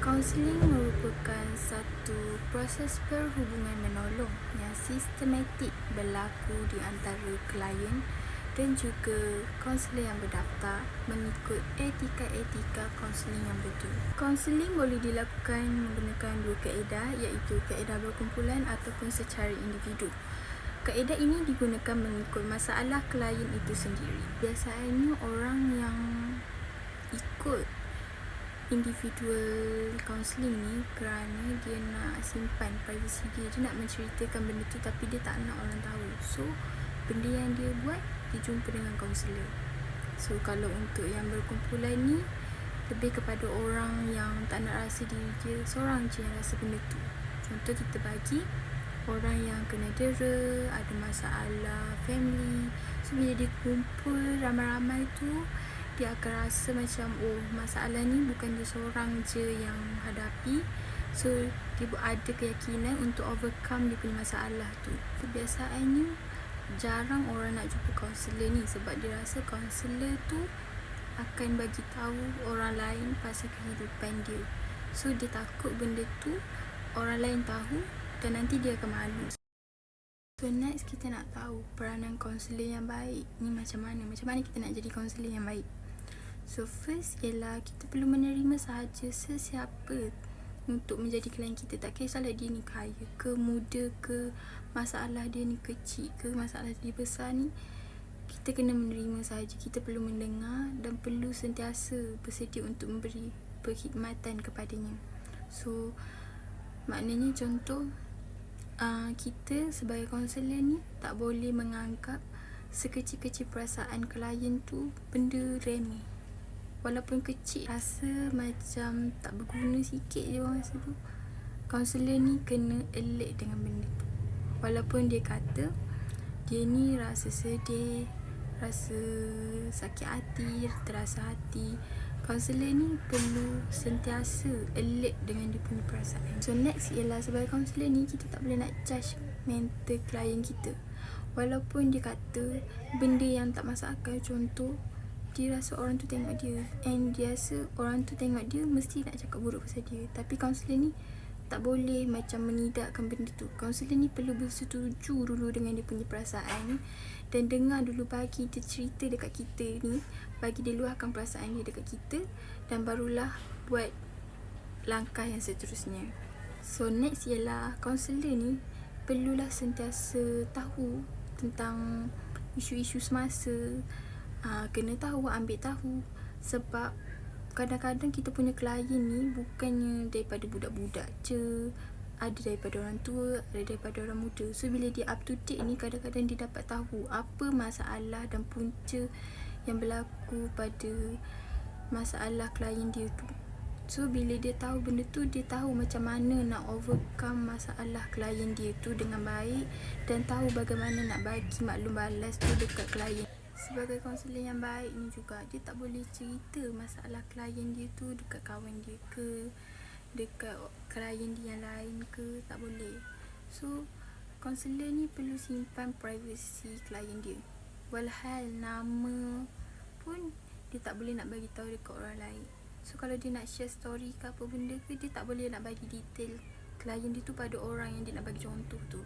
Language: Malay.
Kaunseling merupakan satu proses perhubungan menolong yang sistematik berlaku di antara klien dan juga kaunselor yang berdaftar mengikut etika-etika kaunseling yang betul. Kaunseling boleh dilakukan menggunakan dua kaedah, iaitu kaedah berkumpulan ataupun secara individu. Kaedah ini digunakan mengikut masalah klien itu sendiri. Biasanya orang yang ikut individual counselling ni kerana dia nak simpan privasi dia nak menceritakan benda tu tapi dia tak nak orang tahu. So benda yang dia buat, dia jumpa dengan kaunselor. So kalau untuk yang berkumpulan ni, lebih kepada orang yang tak nak rasa diri dia seorang je yang rasa benda tu. Contoh kita bagi orang yang kena dera, ada masalah family. So bila dia kumpul ramai-ramai tu, dia akan rasa macam masalah ni bukan dia seorang je yang hadapi. So dia ada keyakinan untuk overcome dia punya masalah tu. Kebiasaannya jarang orang nak jumpa kaunselor ni sebab dia rasa kaunselor tu akan bagi tahu orang lain pasal kehidupan dia. So dia takut benda tu orang lain tahu dan nanti dia akan malu. So next kita nak tahu peranan kaunselor yang baik ni macam mana. Macam mana kita nak jadi kaunselor yang baik? So first ialah kita perlu menerima sahaja sesiapa untuk menjadi klien kita. Tak kisahlah dia ni kaya ke, muda ke, masalah dia ni kecil ke, masalah dia besar ni, kita kena menerima sahaja. Kita perlu mendengar dan perlu sentiasa bersedia untuk memberi perkhidmatan kepadanya. So maknanya contoh, kita sebagai kaunselor ni tak boleh menganggap sekecil-kecil perasaan klien tu benda remeh. Walaupun kecil, rasa macam tak berguna sikit je orang rasa tu, kaunselor ni kena alert dengan benda tu. Walaupun dia kata dia ni rasa sedih, rasa sakit hati, terasa hati, kaunselor ni perlu sentiasa alert dengan dia punya perasaan. So next ialah sebagai kaunselor ni, kita tak boleh nak judge mental klien kita. Walaupun dia kata benda yang tak masuk akal, contoh dia rasa orang tu tengok dia and dia rasa orang tu tengok dia mesti nak cakap buruk pasal dia. Tapi kaunselor ni tak boleh macam menidakkan benda tu. Kaunselor ni perlu bersetuju dulu dengan dia punya perasaan dan dengar dulu, bagi dia cerita dekat kita ni, bagi dia luahkan perasaan dia dekat kita, dan barulah buat langkah yang seterusnya. So next ialah kaunselor ni perlulah sentiasa tahu tentang isu-isu semasa. Kena tahu, ambil tahu. Sebab kadang-kadang kita punya klien ni bukannya daripada budak-budak je, ada daripada orang tua, ada daripada orang muda. So bila dia up to date ni, kadang-kadang dia dapat tahu apa masalah dan punca yang berlaku pada masalah klien dia tu. So bila dia tahu benda tu, dia tahu macam mana nak overcome masalah klien dia tu dengan baik, dan tahu bagaimana nak bagi maklum balas tu dekat klien. Sebagai kaunselor yang baik ni juga, dia tak boleh cerita masalah klien dia tu dekat kawan dia ke, dekat klien dia yang lain ke, tak boleh. So kaunselor ni perlu simpan privasi klien dia. Walhal nama pun dia tak boleh nak bagi tahu dekat orang lain. So kalau dia nak share story ke apa benda ke, dia tak boleh nak bagi detail klien dia tu pada orang yang dia nak bagi contoh tu.